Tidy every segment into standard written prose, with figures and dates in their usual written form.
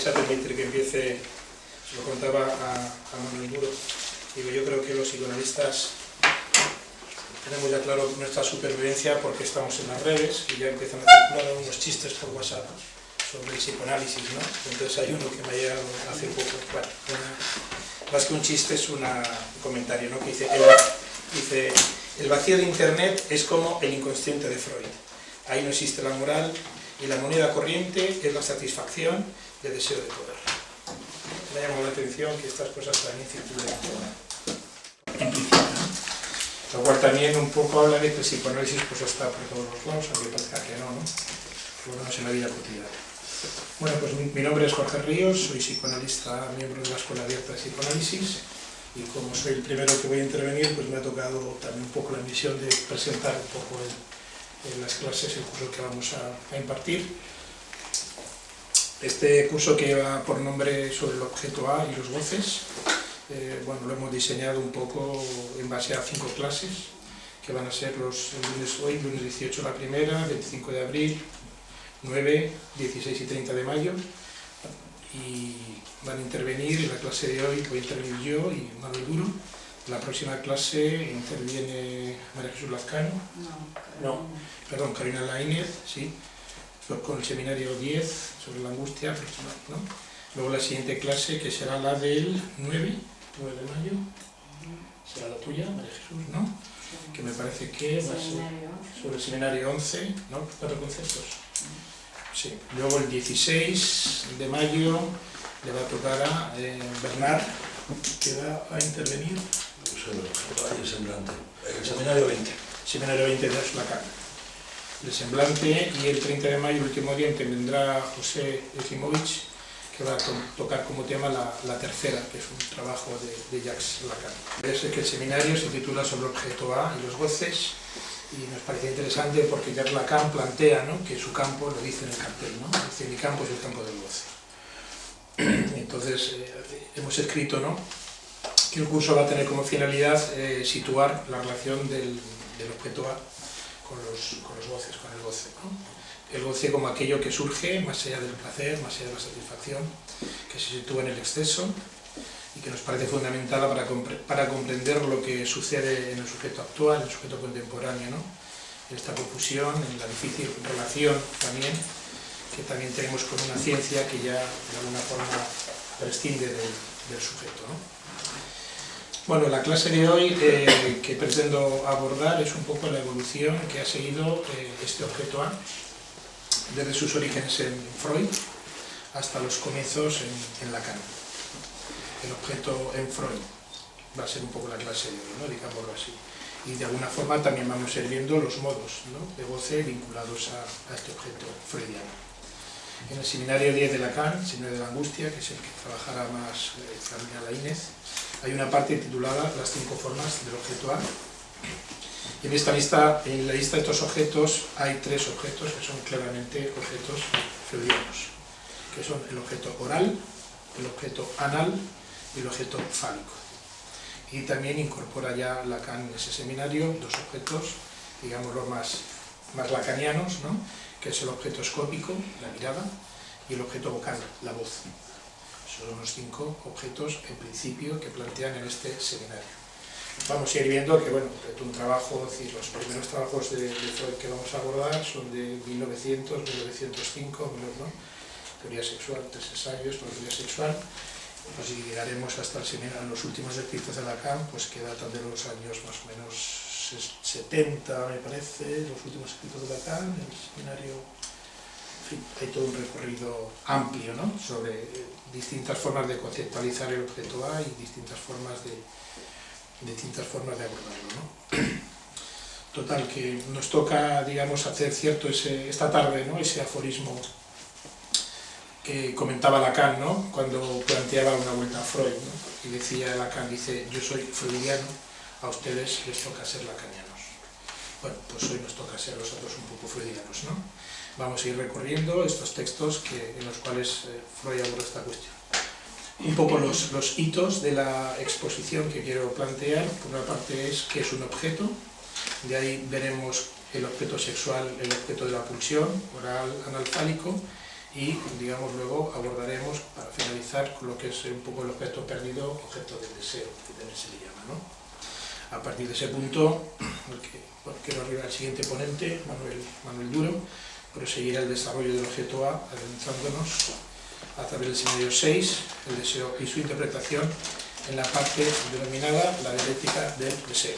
vais a permitir que empiece, se lo contaba a Manuel Duro, digo, yo creo que los psicoanalistas tenemos ya claro nuestra supervivencia porque estamos en las redes y ya empiezan a circular unos chistes por WhatsApp sobre el psicoanálisis, ¿no? Entonces hay uno que me ha llegado hace poco, bueno, más que un chiste es un comentario, ¿no? Que dice, el vacío de Internet es como el inconsciente de Freud. Ahí no existe la moral y la moneda corriente es la satisfacción y el deseo de poder. Me ha llamado la atención que estas cosas también circulan implícitas, ¿no? Lo cual también un poco habla de que el psicoanálisis pues está por todos los lados, aunque parezca que no, ¿no? Por lo menos en la vida cotidiana. Bueno, pues mi nombre es Jorge Ríos, soy psicoanalista, miembro de la Escuela Abierta de Psicoanálisis, y como soy el primero que voy a intervenir, pues me ha tocado también un poco la misión de presentar un poco en las clases el curso que vamos a impartir. Este curso que lleva por nombre sobre el objeto A y los goces, bueno, lo hemos diseñado un poco en base a 5 clases, que van a ser lunes 18 la primera, 25 de abril, 9, 16 y 30 de mayo, y van a intervenir en la clase de hoy, voy a intervenir yo y Manuel Duro. En la próxima clase interviene María Jesús Lazcano, Carolina Laínez, sí, con el seminario 10 sobre la angustia, ¿no? Luego la siguiente clase, que será la del 9 de mayo, será la tuya, María Jesús, ¿no? Que me parece que va a ser sobre el seminario 11, ¿no? 4 conceptos. Sí. Luego el 16 de mayo le va a tocar a Bernard, que va a intervenir. Sobre el objeto A y el semblante. El seminario 20. Seminario 20 de Lacan. El semblante, y el 30 de mayo, el último día, intervendrá José Ezimovich, que va a tocar como tema la tercera, que es un trabajo de Jacques Lacan. Es que el seminario se titula sobre el objeto A y los goces, y nos parece interesante porque Jacques Lacan plantea, ¿no?, que su campo, lo dice en el cartel, ¿no? Dice, mi campo es el campo del goce. Entonces, hemos escrito, ¿no?, que el curso va a tener como finalidad situar la relación del objeto A con los goces, con el goce, ¿no? El goce como aquello que surge más allá del placer, más allá de la satisfacción, que se sitúa en el exceso y que nos parece fundamental para comprender lo que sucede en el sujeto actual, en el sujeto contemporáneo, ¿no? En esta confusión, en la difícil relación también, que también tenemos con una ciencia que ya de alguna forma prescinde del sujeto, ¿no? Bueno, la clase de hoy que pretendo abordar es un poco la evolución que ha seguido este objeto A, desde sus orígenes en Freud hasta los comienzos en Lacan. El objeto en Freud va a ser un poco la clase de hoy, ¿no?, digámoslo así. Y de alguna forma también vamos a ir viendo los modos, ¿no?, de goce vinculados a este objeto freudiano. En el seminario 10 de Lacan, seminario de la angustia, que es el que trabajará más Carolina Laínez, hay una parte titulada Las 5 formas del objeto A. Y en la lista de estos objetos hay 3 objetos que son claramente objetos freudianos, que son el objeto oral, el objeto anal y el objeto fálico. Y también incorpora ya Lacan en ese seminario 2 objetos, digámoslo más lacanianos, ¿no?, que es el objeto escópico, la mirada, y el objeto vocal, la voz. Son los 5 objetos, en principio, que plantean en este seminario. Vamos a ir viendo que, bueno, un trabajo, es decir, los primeros trabajos de Freud que vamos a abordar son de 1900, 1905, ¿no?, teoría sexual, 3 ensayos sobre teoría sexual, pues y llegaremos hasta el seminario, los últimos escritos de Lacan, pues que datan de los años más o menos 70, me parece, los últimos escritos de Lacan, el seminario. En fin, hay todo un recorrido amplio, ¿no?, sobre distintas formas de conceptualizar el objeto A y distintas formas de abordarlo, ¿no? Total, que nos toca, digamos, hacer cierto esta tarde, ¿no?, ese aforismo que comentaba Lacan, ¿no?, cuando planteaba una vuelta a Freud, ¿no?, y decía Lacan, dice, yo soy freudiano, a ustedes les toca ser lacanianos. Bueno, pues hoy nos toca ser nosotros un poco freudianos, ¿no? Vamos a ir recorriendo estos textos en los cuales Freud aborda esta cuestión. Un poco los hitos de la exposición que quiero plantear. Por una parte es qué es un objeto, de ahí veremos el objeto sexual, el objeto de la pulsión, oral, anal, fálico, y, digamos, luego abordaremos, para finalizar, con lo que es un poco el objeto perdido, objeto del deseo, que también se le llama, ¿no? A partir de ese punto, quiero arribar al siguiente ponente, Manuel Duro, proseguirá el desarrollo del objeto A, adentrándonos a través del seminario 6, el deseo y su interpretación, en la parte denominada la dialéctica del deseo.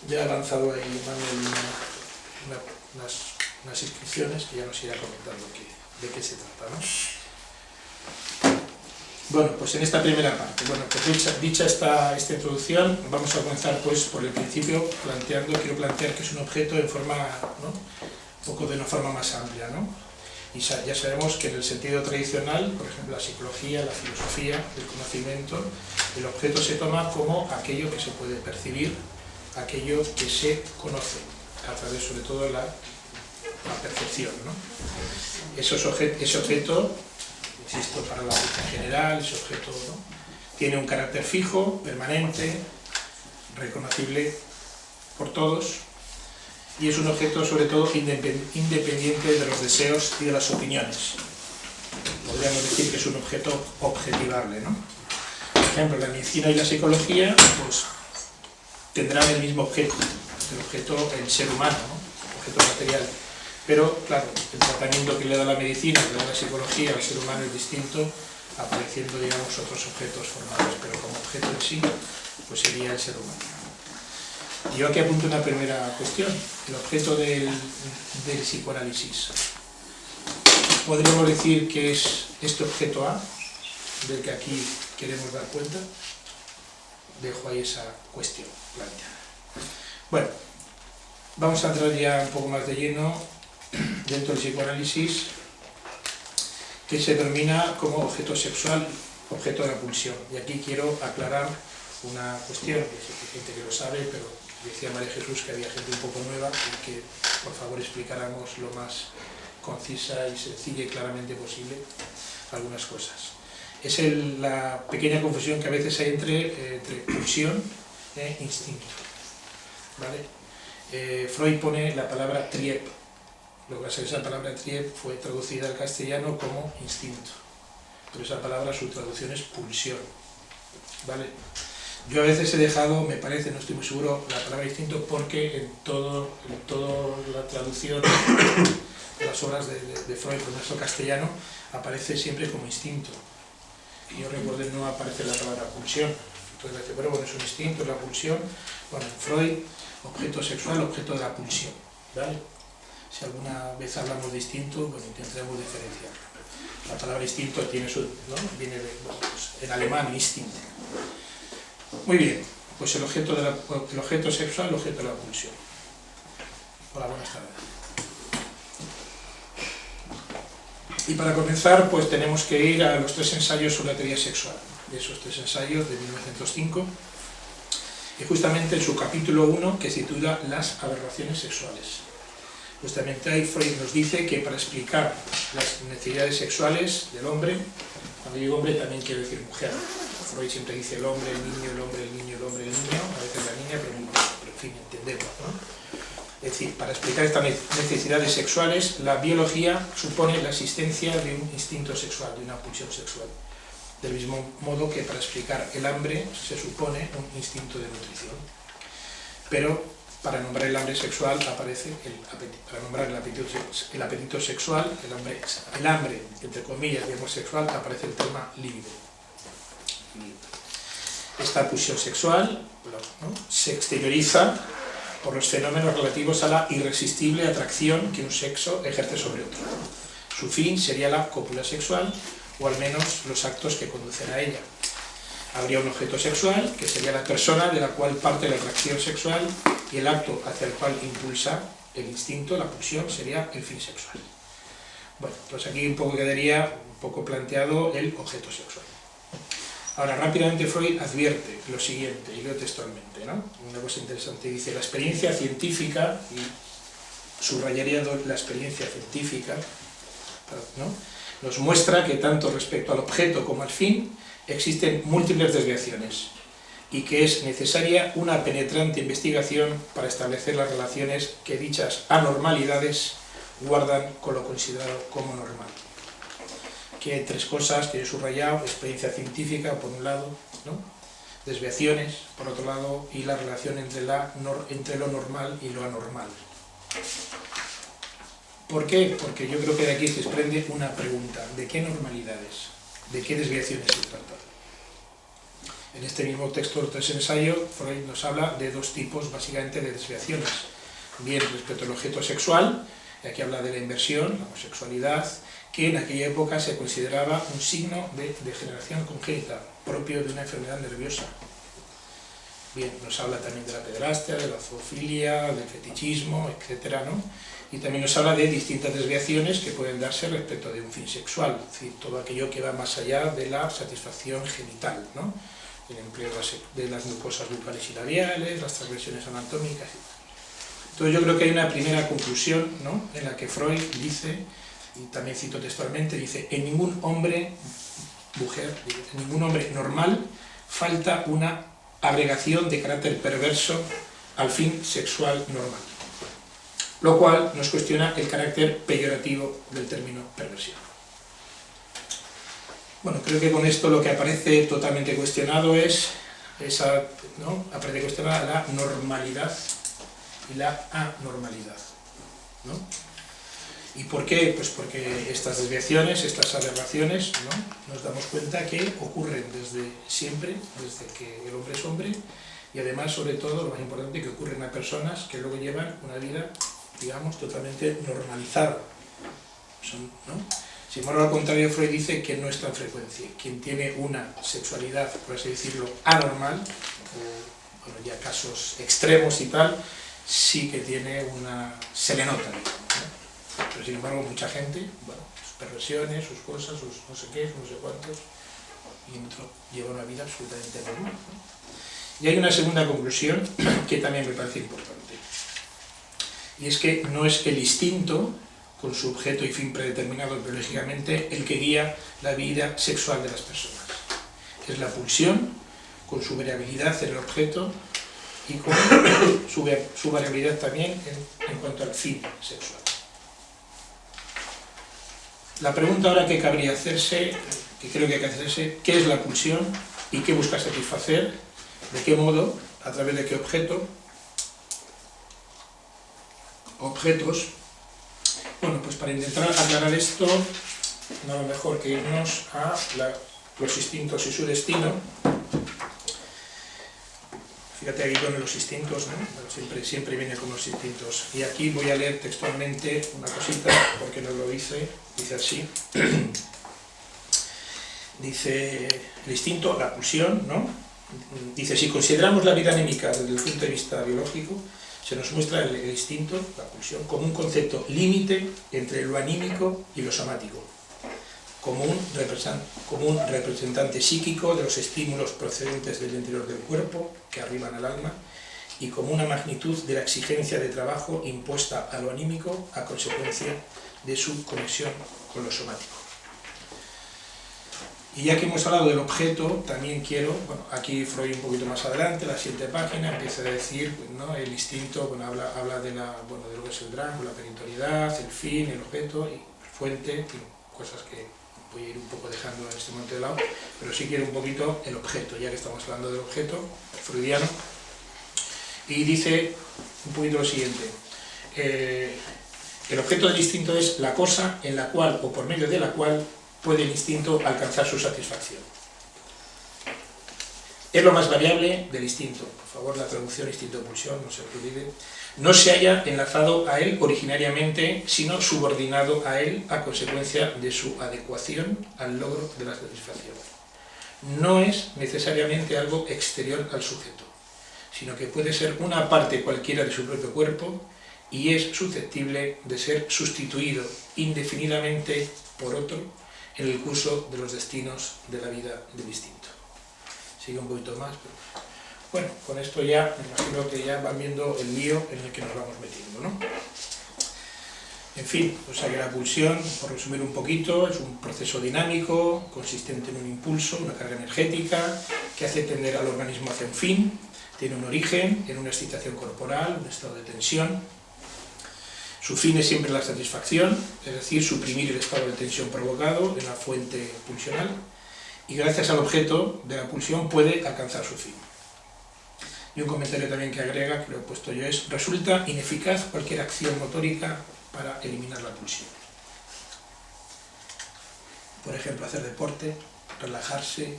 Ya ha lanzado ahí Manuel unas inscripciones que ya nos irá comentando de qué se trata, ¿no? Bueno, pues en esta primera parte, pues dicha esta introducción, vamos a comenzar pues por el principio quiero plantear que es un objeto en forma, ¿no? Un poco de una forma más amplia, ¿no? Y ya sabemos que en el sentido tradicional, por ejemplo, la psicología, la filosofía, el conocimiento, el objeto se toma como aquello que se puede percibir, aquello que se conoce, a través sobre todo de la percepción, ¿no? Ese objeto, insisto, para la vida en general, ese objeto, ¿no? Tiene un carácter fijo, permanente, reconocible por todos, y es un objeto sobre todo independiente de los deseos y de las opiniones. Podríamos decir que es un objeto objetivable, ¿no? Por ejemplo, la medicina y la psicología pues, tendrán el mismo objeto, el objeto el ser humano, ¿no? Objeto material. Pero, claro, el tratamiento que le da la medicina, que le da la psicología al ser humano es distinto, apareciendo, digamos, otros objetos formados, pero como objeto en sí, pues sería el ser humano. Y yo aquí apunto una primera cuestión, el objeto del psicoanálisis. ¿Podríamos decir que es este objeto A, del que aquí queremos dar cuenta? Dejo ahí esa cuestión planteada. Bueno, vamos a entrar ya un poco más de lleno dentro del psicoanálisis, que se denomina como objeto sexual, objeto de la pulsión. Y aquí quiero aclarar una cuestión, que hay gente que lo sabe, pero decía María Jesús que había gente un poco nueva y que por favor explicáramos lo más concisa y sencilla y claramente posible algunas cosas. Es la pequeña confusión que a veces hay entre pulsión e instinto, ¿vale? Freud pone la palabra trieb. Lo que pasa es que esa palabra trieb fue traducida al castellano como instinto, pero esa palabra, su traducción es pulsión, ¿vale? Yo a veces he dejado, me parece, no estoy muy seguro, la palabra instinto porque en toda la traducción de las obras de Freud, por nuestro castellano, aparece siempre como instinto. Y yo recuerdo que no aparece la palabra pulsión. Entonces dice, bueno, es un instinto, es la pulsión. Bueno, en Freud, objeto sexual, objeto de la pulsión, ¿vale? Si alguna vez hablamos de instinto, bueno, intentaremos diferenciar. La palabra instinto tiene ¿no? Viene de, pues, en alemán, instinct. Muy bien, pues el objeto sexual, el objeto de la pulsión. Hola, buenas tardes. Y para comenzar, pues tenemos que ir a los 3 ensayos sobre la teoría sexual. De esos 3 ensayos de 1905. Y justamente en su capítulo 1, que se titula Las aberraciones sexuales. Justamente ahí Freud nos dice que para explicar las necesidades sexuales del hombre, cuando digo hombre también quiero decir mujer. Freud siempre dice el hombre, el niño, el hombre, el niño, el hombre, el niño, a veces la niña, pero en fin, entendemos, ¿no? Es decir, para explicar estas necesidades sexuales, la biología supone la existencia de un instinto sexual, de una pulsión sexual. Del mismo modo que para explicar el hambre se supone un instinto de nutrición. Pero para nombrar el hambre sexual aparece para nombrar el apetito sexual, el hambre, entre comillas, digamos sexual, aparece el tema libido. Esta pulsión sexual, ¿no?, se exterioriza por los fenómenos relativos a la irresistible atracción que un sexo ejerce sobre otro. Su fin sería la cópula sexual, o al menos los actos que conducen a ella. Habría un objeto sexual, que sería la persona de la cual parte la atracción sexual, y el acto hacia el cual impulsa el instinto, la pulsión, sería el fin sexual. Bueno, pues aquí un poco quedaría un poco planteado el objeto sexual. Ahora, rápidamente Freud advierte lo siguiente, y leo textualmente, ¿no? Una cosa interesante, dice, la experiencia científica, y subrayaría la experiencia científica, ¿no?, nos muestra que tanto respecto al objeto como al fin existen múltiples desviaciones y que es necesaria una penetrante investigación para establecer las relaciones que dichas anormalidades guardan con lo considerado como normal. Aquí hay tres cosas que he subrayado: experiencia científica, por un lado, ¿no? Desviaciones, por otro lado, y la relación entre lo normal y lo anormal. ¿Por qué? Porque yo creo que de aquí se desprende una pregunta: ¿de qué normalidades, de qué desviaciones se trata? En este mismo texto del ensayo, Freud nos habla de dos tipos básicamente de desviaciones. Bien respecto al objeto sexual, y aquí habla de la inversión, la homosexualidad, que en aquella época se consideraba un signo de degeneración congénita, propio de una enfermedad nerviosa. Bien, nos habla también de la pederastia, de la zoofilia, del fetichismo, etc., ¿no? Y también nos habla de distintas desviaciones que pueden darse respecto de un fin sexual, es decir, todo aquello que va más allá de la satisfacción genital, ¿no? El empleo de las mucosas bucales y labiales, las transgresiones anatómicas. Entonces yo creo que hay una primera conclusión, ¿no?, en la que Freud dice, y también cito textualmente, dice: en ningún hombre, en ningún hombre normal falta una agregación de carácter perverso al fin sexual normal. Lo cual nos cuestiona el carácter peyorativo del término perversión. Bueno, creo que con esto lo que aparece totalmente cuestionado es aparece cuestionada la normalidad y la anormalidad, ¿no? ¿Y por qué? Pues porque estas desviaciones, estas aberraciones, ¿no?, nos damos cuenta que ocurren desde siempre, desde que el hombre es hombre, y además, sobre todo, lo más importante, que ocurren a personas que luego llevan una vida, digamos, totalmente normalizada. ¿No? Sin embargo, al contrario, Freud dice que no es tan frecuente. Quien tiene una sexualidad, por así decirlo, anormal, o bueno, ya casos extremos y tal, sí que tiene se le nota, ¿no? Pero sin embargo, mucha gente, bueno, sus perversiones, sus cosas, sus no sé qué, sus no sé cuántos, y otro lleva una vida absolutamente normal, ¿no? Y hay una segunda conclusión que también me parece importante, y es que no es el instinto, con su objeto y fin predeterminado biológicamente, el que guía la vida sexual de las personas. Es la pulsión, con su variabilidad en el objeto y con su variabilidad también en cuanto al fin sexual. La pregunta ahora que cabría hacerse, que creo que hay que hacerse: ¿qué es la pulsión y qué busca satisfacer? ¿De qué modo? ¿A través de qué objetos? Bueno, pues para intentar aclarar esto, nada mejor que irnos a los instintos y su destino. Fíjate, aquí pone los instintos, ¿no? Siempre viene con los instintos. Y aquí voy a leer textualmente una cosita, porque nos lo dice así. Dice el instinto, la pulsión, ¿no? Dice: si consideramos la vida anémica desde el punto de vista biológico, se nos muestra el instinto, la pulsión, como un concepto límite entre lo anímico y lo somático, como un representante psíquico de los estímulos procedentes del interior del cuerpo, que arriban al alma, y como una magnitud de la exigencia de trabajo impuesta a lo anímico a consecuencia de su conexión con lo somático. Y ya que hemos hablado del objeto, también quiero, bueno, aquí Freud un poquito más adelante, la siguiente página, empieza a decir, ¿no?, el instinto, bueno, habla de lo que es el drama, la perentoriedad, el fin, el objeto, y fuente, en fin, cosas que voy a ir un poco dejando en este momento de lado, pero sí quiero un poquito el objeto, ya que estamos hablando del objeto freudiano, y dice un poquito lo siguiente: el objeto del instinto es la cosa en la cual, o por medio de la cual, puede el instinto alcanzar su satisfacción. Es lo más variable del instinto. Por favor, la traducción instinto-pulsión, no se olvide. No se haya enlazado a él originariamente, sino subordinado a él a consecuencia de su adecuación al logro de la satisfacción. No es necesariamente algo exterior al sujeto, sino que puede ser una parte cualquiera de su propio cuerpo y es susceptible de ser sustituido indefinidamente por otro en el curso de los destinos de la vida del instinto. Sigue un poquito más, pero bueno, con esto ya me imagino que ya van viendo el lío en el que nos vamos metiendo, ¿no? En fin, o sea que la pulsión, por resumir un poquito, es un proceso dinámico, consistente en un impulso, una carga energética, que hace tender al organismo hacia un fin, tiene un origen en una excitación corporal, un estado de tensión. Su fin es siempre la satisfacción, es decir, suprimir el estado de tensión provocado en la fuente pulsional, y gracias al objeto de la pulsión puede alcanzar su fin. Y un comentario también que agrega, que lo he puesto yo, es: resulta ineficaz cualquier acción motórica para eliminar la pulsión. Por ejemplo, hacer deporte, relajarse,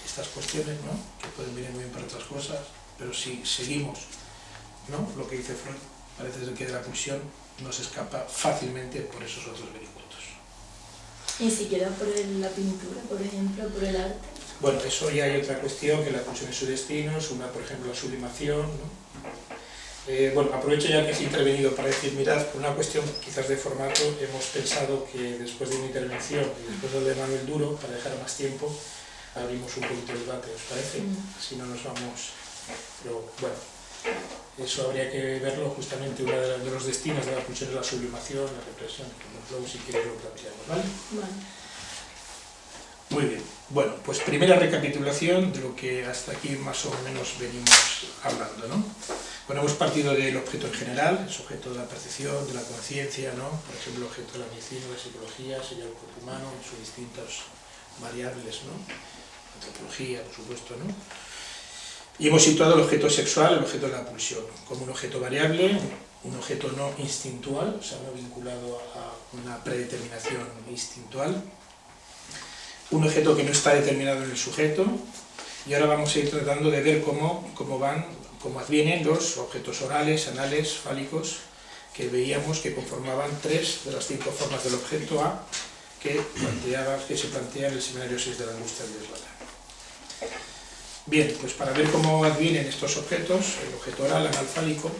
estas cuestiones, ¿no?, que pueden venir muy bien para otras cosas, pero si seguimos, ¿no?, lo que dice Freud, parece ser que de la pulsión nos escapa fácilmente por esos otros vericuetos. Ni siquiera por la pintura, por ejemplo, por el arte. Bueno, eso ya hay otra cuestión, que la pulsión es su destino, es una, por ejemplo, la sublimación, ¿no? Bueno, aprovecho ya que has intervenido para decir, mirad, por una cuestión quizás de formato, hemos pensado que después de una intervención y después del de Manuel Duro, para dejar más tiempo, abrimos un poquito el debate, ¿os parece? Si no nos vamos... Pero bueno, eso habría que verlo justamente. Uno de los destinos de la pulsión es la sublimación, la represión. Luego, si quieres, lo planteamos, ¿vale? Vale. Muy bien. Bueno, pues primera recapitulación de lo que hasta aquí más o menos venimos hablando, ¿no? Bueno, hemos partido del objeto en general, el sujeto de la percepción, de la conciencia, ¿no? Por ejemplo, el objeto de la medicina, la psicología, sería el cuerpo humano, en sus distintas variables, ¿no? La antropología, por supuesto, ¿no? Y hemos situado el objeto sexual, el objeto de la pulsión, como un objeto variable, un objeto no instintual, o sea, no vinculado a una predeterminación instintual, un objeto que no está determinado en el sujeto, y ahora vamos a ir tratando de ver cómo advienen los objetos orales, anales, fálicos, que veíamos que conformaban 3 de las 5 formas del objeto A que se plantea en el seminario 6 de la angustia de Eslata. Bien, pues para ver cómo advienen estos objetos, el objeto oral, anal, fálico,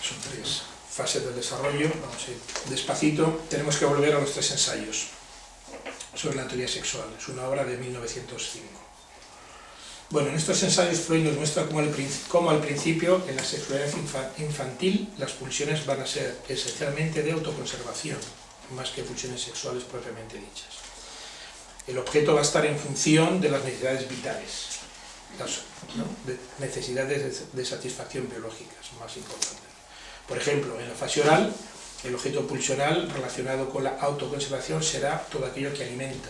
son 3 fases del desarrollo, vamos a ir despacito, tenemos que volver a los 3 ensayos sobre la teoría sexual, es una obra de 1905. Bueno, en estos ensayos Freud nos muestra cómo al principio, en la sexualidad infantil, las pulsiones van a ser esencialmente de autoconservación, más que pulsiones sexuales propiamente dichas. El objeto va a estar en función de las necesidades vitales, necesidades de satisfacción biológicas más importantes. Por ejemplo, en la fase oral, el objeto pulsional relacionado con la autoconservación será todo aquello que alimenta,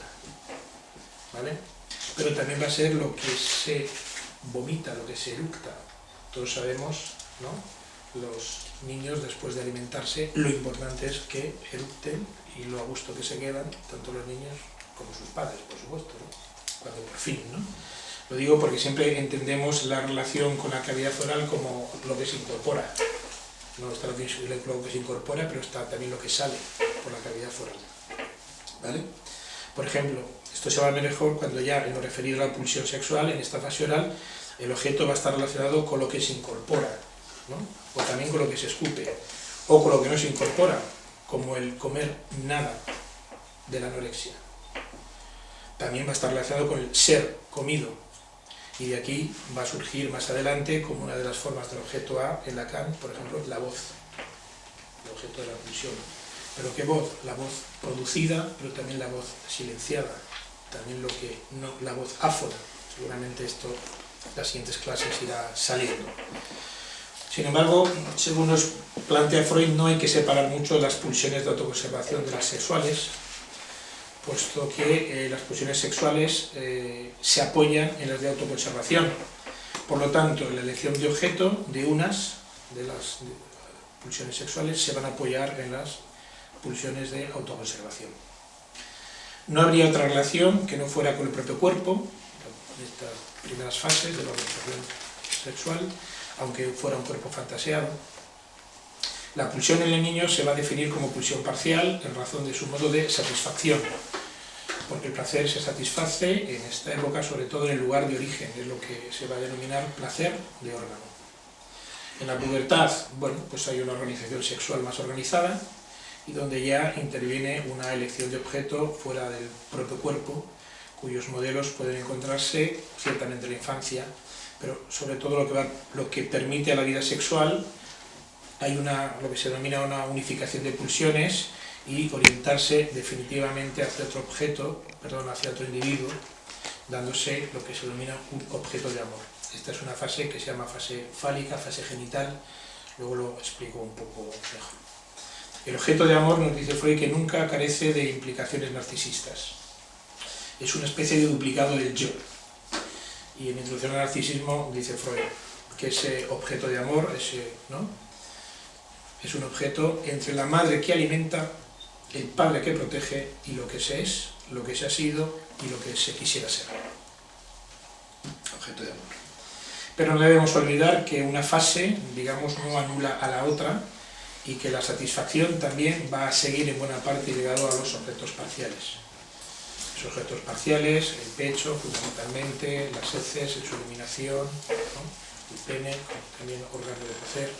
¿vale? Pero también va a ser lo que se vomita, lo que se eructa. Todos sabemos, ¿no?, los niños después de alimentarse, lo importante es que eructen y lo a gusto que se quedan, tanto los niños como sus padres, por supuesto, ¿no?, cuando por fin, ¿no? Lo digo porque siempre entendemos la relación con la cavidad oral como lo que se incorpora. No está lo que se incorpora, pero está también lo que sale por la cavidad oral, ¿vale? Por ejemplo, esto se va a ver mejor cuando ya, en lo referido a la pulsión sexual, en esta fase oral, el objeto va a estar relacionado con lo que se incorpora, ¿no?, o también con lo que se escupe, o con lo que no se incorpora, como el comer nada de la anorexia. También va a estar relacionado con el ser comido, y de aquí va a surgir más adelante como una de las formas del objeto A en Lacan, por ejemplo, la voz, el objeto de la pulsión. ¿Pero qué voz? La voz producida, pero también la voz silenciada, también la voz áfona. Seguramente esto en las siguientes clases irá saliendo. Sin embargo, según nos plantea Freud, no hay que separar mucho las pulsiones de autoconservación de las sexuales, puesto que las pulsiones sexuales se apoyan en las de autoconservación. Por lo tanto, en la elección de objeto de unas de las pulsiones sexuales se van a apoyar en las pulsiones de autoconservación. No habría otra relación que no fuera con el propio cuerpo, en estas primeras fases de la organización sexual, aunque fuera un cuerpo fantaseado. La pulsión en el niño se va a definir como pulsión parcial en razón de su modo de satisfacción, porque el placer se satisface en esta época, sobre todo en el lugar de origen, es lo que se va a denominar placer de órgano. En la pubertad, bueno, pues hay una organización sexual más organizada y donde ya interviene una elección de objeto fuera del propio cuerpo, cuyos modelos pueden encontrarse ciertamente en la infancia, pero sobre todo lo que permite a la vida sexual, hay lo que se denomina una unificación de pulsiones y orientarse definitivamente hacia otro objeto, hacia otro individuo, dándose lo que se denomina un objeto de amor. Esta es una fase que se llama fase fálica, fase genital, Luego lo explico un poco mejor. El objeto de amor, nos dice Freud, que nunca carece de implicaciones narcisistas. Es una especie de duplicado del yo. Y en Introducción al Narcisismo dice Freud que ese objeto de amor, ¿no?, es un objeto entre la madre que alimenta, el padre que protege y lo que se es, lo que se ha sido y lo que se quisiera ser. Objeto de amor. Pero no debemos olvidar que una fase, digamos, no anula a la otra y que la satisfacción también va a seguir en buena parte ligado a los objetos parciales. Los objetos parciales, el pecho fundamentalmente, las heces, su eliminación, ¿no?, el pene, también órgano de placer.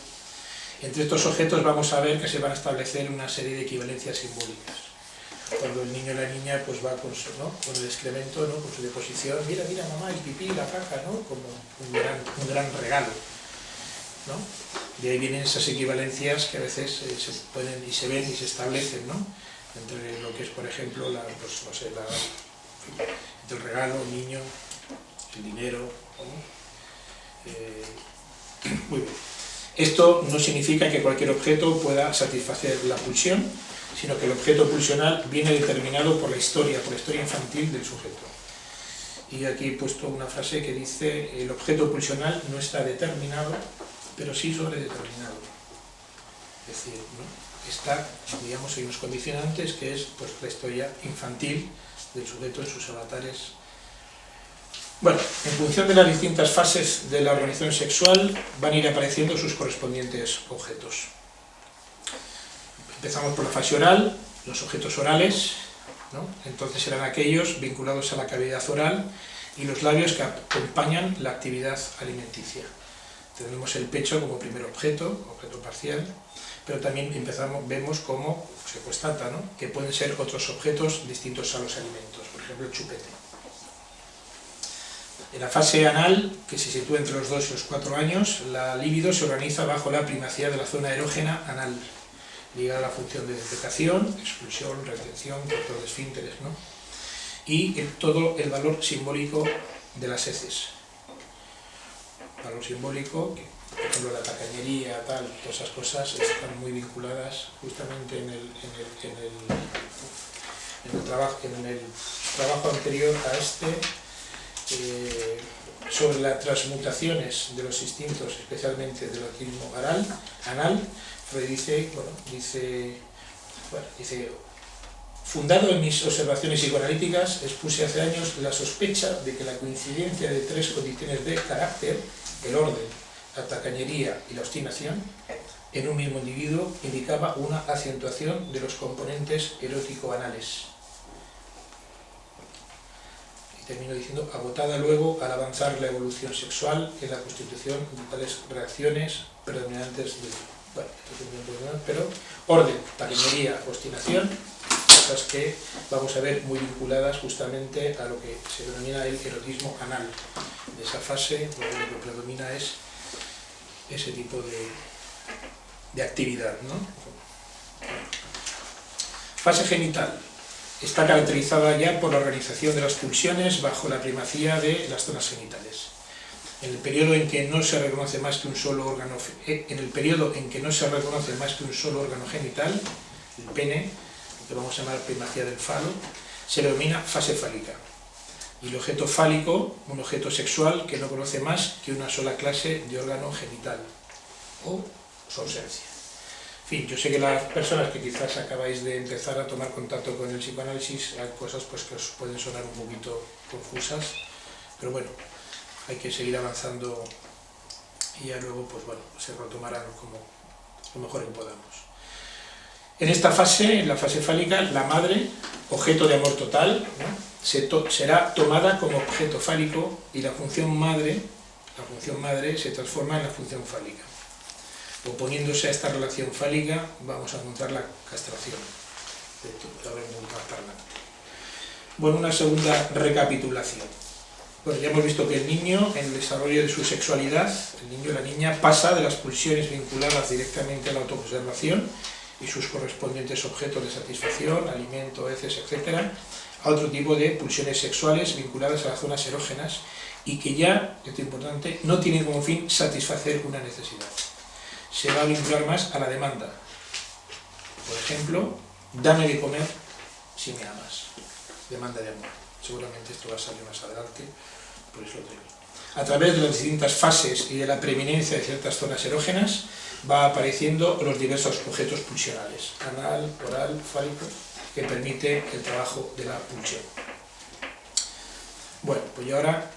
Entre estos objetos vamos a ver que se van a establecer una serie de equivalencias simbólicas. Cuando el niño o la niña pues va con, con el excremento, ¿no?, con su deposición, mira, mira mamá, el pipí, la caca, ¿no?, como un gran regalo, ¿no? De ahí vienen esas equivalencias que a veces se pueden y se ven y se establecen, ¿no?, entre lo que es, por ejemplo, entre el regalo, el niño, el dinero, ¿no? Muy bien. Esto no significa que cualquier objeto pueda satisfacer la pulsión, sino que el objeto pulsional viene determinado por la historia infantil del sujeto. Y aquí he puesto una frase que dice: el objeto pulsional no está determinado, pero sí sobredeterminado. Es decir, ¿no?, está, digamos, en unos condicionantes que es pues la historia infantil del sujeto en sus avatares. Bueno, en función de las distintas fases de la organización sexual van a ir apareciendo sus correspondientes objetos. Empezamos por la fase oral, los objetos orales, ¿no? Entonces serán aquellos vinculados a la cavidad oral y los labios que acompañan la actividad alimenticia. Tenemos el pecho como primer objeto parcial, pero también vemos cómo se constata, ¿no?, que pueden ser otros objetos distintos a los alimentos, por ejemplo el chupete. En la fase anal, que se sitúa entre los 2 y los 4 años, la libido se organiza bajo la primacía de la zona erógena anal, ligada a la función de defecación, expulsión, retención, control de esfínteres, ¿no?, y todo el valor simbólico de las heces. Valor simbólico, que, por ejemplo, la tacañería, todas esas cosas están muy vinculadas justamente en el trabajo anterior a este, sobre las transmutaciones de los instintos, especialmente del erotismo anal. Freud dice, fundado en mis observaciones psicoanalíticas, expuse hace años la sospecha de que la coincidencia de 3 condiciones de carácter, el orden, la tacañería y la obstinación, en un mismo individuo indicaba una acentuación de los componentes erótico-anales. Termino diciendo, agotada luego al avanzar la evolución sexual en la constitución de tales reacciones predominantes pero orden, tacañería, obstinación, cosas que vamos a ver muy vinculadas justamente a lo que se denomina el erotismo anal. De esa fase, lo que predomina es ese tipo de actividad, ¿no? Fase genital. Está caracterizada ya por la organización de las pulsiones bajo la primacía de las zonas genitales. En el periodo en que no se reconoce más que un solo órgano genital, el pene, lo que vamos a llamar primacía del falo, se denomina fase fálica. Y el objeto fálico, un objeto sexual que no conoce más que una sola clase de órgano genital, o su ausencia. En fin, yo sé que las personas que quizás acabáis de empezar a tomar contacto con el psicoanálisis, hay cosas pues, que os pueden sonar un poquito confusas, pero bueno, hay que seguir avanzando y ya luego pues, bueno, se retomarán como lo mejor que podamos. En esta fase, en la fase fálica, la madre, objeto de amor total, ¿no?, será tomada como objeto fálico y la función madre se transforma en la función fálica. Oponiéndose a esta relación fálica, vamos a encontrar la castración. Bueno, una segunda recapitulación. Bueno, ya hemos visto que el niño, en el desarrollo de su sexualidad, el niño o la niña pasa de las pulsiones vinculadas directamente a la autoobservación y sus correspondientes objetos de satisfacción, alimento, heces, etc., a otro tipo de pulsiones sexuales vinculadas a las zonas erógenas y que ya, esto es importante, no tienen como fin satisfacer una necesidad, se va a vincular más a la demanda. Por ejemplo, dame de comer si me amas. Demanda de amor. Seguramente esto va a salir más adelante, por eso lo traigo. A través de las distintas fases y de la preeminencia de ciertas zonas erógenas, va apareciendo los diversos objetos pulsionales, anal, oral, fálico, que permite el trabajo de la pulsión. Bueno, pues yo ahora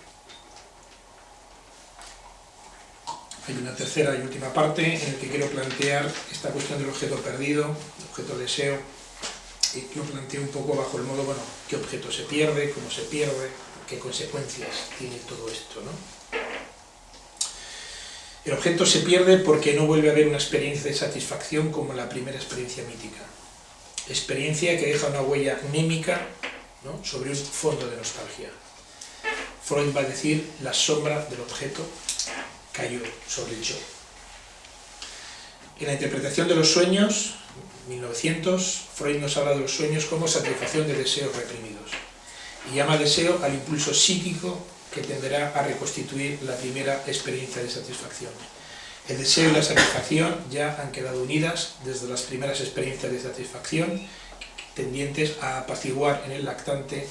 hay una tercera y última parte en la que quiero plantear esta cuestión del objeto perdido, el objeto deseo, y lo planteo un poco bajo el modo, bueno, qué objeto se pierde, cómo se pierde, qué consecuencias tiene todo esto, ¿no? El objeto se pierde porque no vuelve a haber una experiencia de satisfacción como la primera experiencia mítica. Experiencia que deja una huella anémica, ¿no?, sobre un fondo de nostalgia. Freud va a decir, la sombra del objeto cayó sobre el yo. En la interpretación de los sueños, 1900, Freud nos habla de los sueños como satisfacción de deseos reprimidos. Y llama deseo al impulso psíquico que tenderá a reconstituir la primera experiencia de satisfacción. El deseo y la satisfacción ya han quedado unidas desde las primeras experiencias de satisfacción, tendientes a apaciguar en el lactante,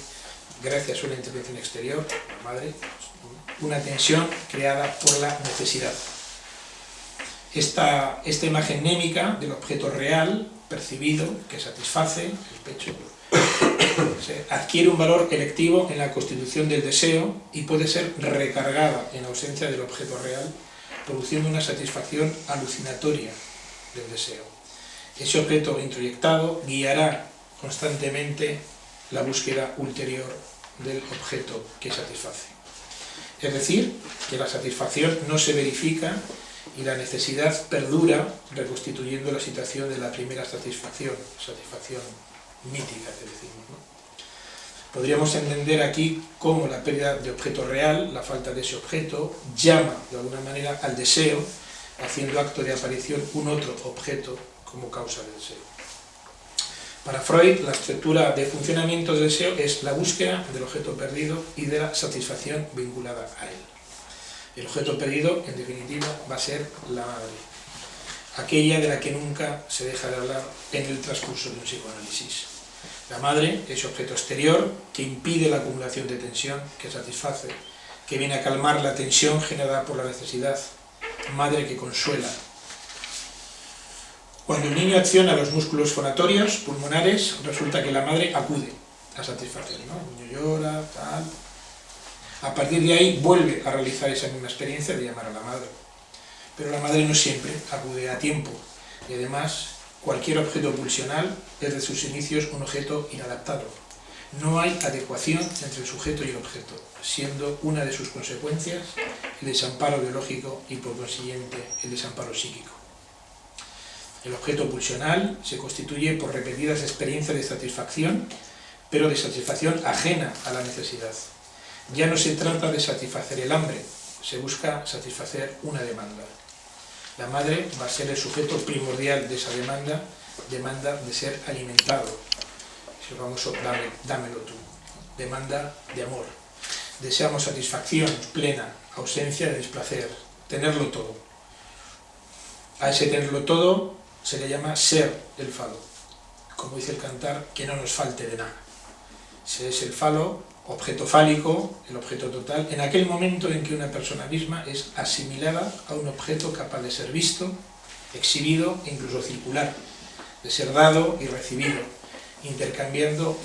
gracias a una intervención exterior, la madre, una tensión creada por la necesidad. Esta imagen némica del objeto real, percibido, que satisface el pecho, adquiere un valor electivo en la constitución del deseo y puede ser recargada en ausencia del objeto real, produciendo una satisfacción alucinatoria del deseo. Ese objeto introyectado guiará constantemente la búsqueda ulterior del objeto que satisface. Es decir, que la satisfacción no se verifica y la necesidad perdura, reconstituyendo la situación de la primera satisfacción mítica, que decimos, ¿no? Podríamos entender aquí cómo la pérdida de objeto real, la falta de ese objeto, llama de alguna manera al deseo, haciendo acto de aparición un otro objeto como causa del deseo. Para Freud, la estructura de funcionamiento del deseo es la búsqueda del objeto perdido y de la satisfacción vinculada a él. El objeto perdido, en definitiva, va a ser la madre, aquella de la que nunca se deja de hablar en el transcurso de un psicoanálisis. La madre, ese objeto exterior que impide la acumulación de tensión, que satisface, que viene a calmar la tensión generada por la necesidad. Madre que consuela. Cuando el niño acciona los músculos fonatorios pulmonares, resulta que la madre acude a satisfacer, ¿no? El niño llora, tal. A partir de ahí vuelve a realizar esa misma experiencia de llamar a la madre. Pero la madre no siempre acude a tiempo y además cualquier objeto pulsional es de sus inicios un objeto inadaptado. No hay adecuación entre el sujeto y el objeto, siendo una de sus consecuencias el desamparo biológico y por consiguiente el desamparo psíquico. El objeto pulsional se constituye por repetidas experiencias de satisfacción, pero de satisfacción ajena a la necesidad. Ya no se trata de satisfacer el hambre, se busca satisfacer una demanda. La madre va a ser el sujeto primordial de esa demanda, demanda de ser alimentado. Es el famoso dámelo tú, demanda de amor. Deseamos satisfacción plena, ausencia de desplacer, tenerlo todo. A ese tenerlo todo se le llama ser el falo. Como dice el cantar, que no nos falte de nada. Se es el falo, objeto fálico, el objeto total, en aquel momento en que una persona misma es asimilada a un objeto capaz de ser visto, exhibido e incluso circular, de ser dado y recibido, intercambiado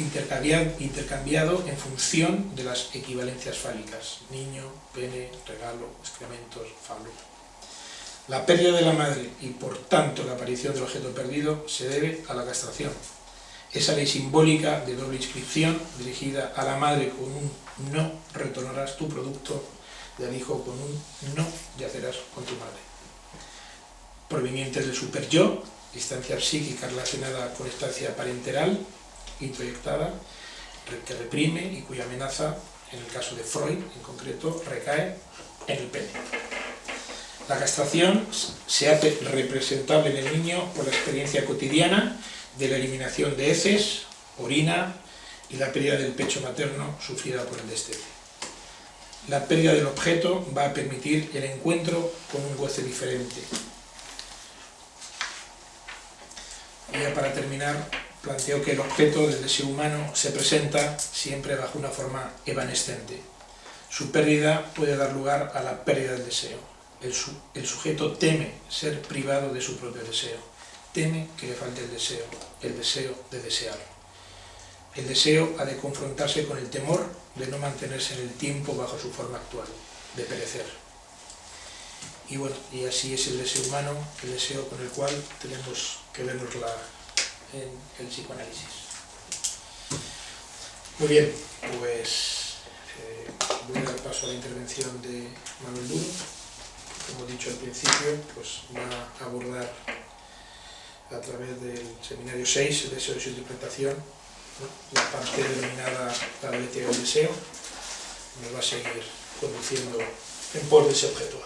en función de las equivalencias fálicas, niño, pene, regalo, excrementos, falo. La pérdida de la madre y por tanto la aparición del objeto perdido se debe a la castración. Esa ley simbólica de doble inscripción dirigida a la madre con un no retornarás tu producto y al hijo con un no yacerás con tu madre. Provenientes del super-yo, instancia psíquica relacionada con instancia parenteral, introyectada, que reprime y cuya amenaza, en el caso de Freud en concreto, recae en el pene. La castración se hace representable en el niño por la experiencia cotidiana de la eliminación de heces, orina y la pérdida del pecho materno sufrida por el destete. La pérdida del objeto va a permitir el encuentro con un goce diferente. ya para terminar, planteo que el objeto del deseo humano se presenta siempre bajo una forma evanescente. Su pérdida puede dar lugar a la pérdida del deseo. El sujeto teme ser privado de su propio deseo, teme que le falte el deseo de desear. El deseo ha de confrontarse con el temor de no mantenerse en el tiempo bajo su forma actual, de perecer. Y bueno, y así es el deseo humano, el deseo con el cual tenemos que vernosla en el psicoanálisis. Muy bien, pues voy a dar paso a la intervención de Manuel Duro. Como he dicho al principio, pues va a abordar a través del seminario 6, el deseo y su interpretación, ¿no?, la parte denominada la dialéctica del deseo. Nos va a seguir conduciendo en pos de ese objeto.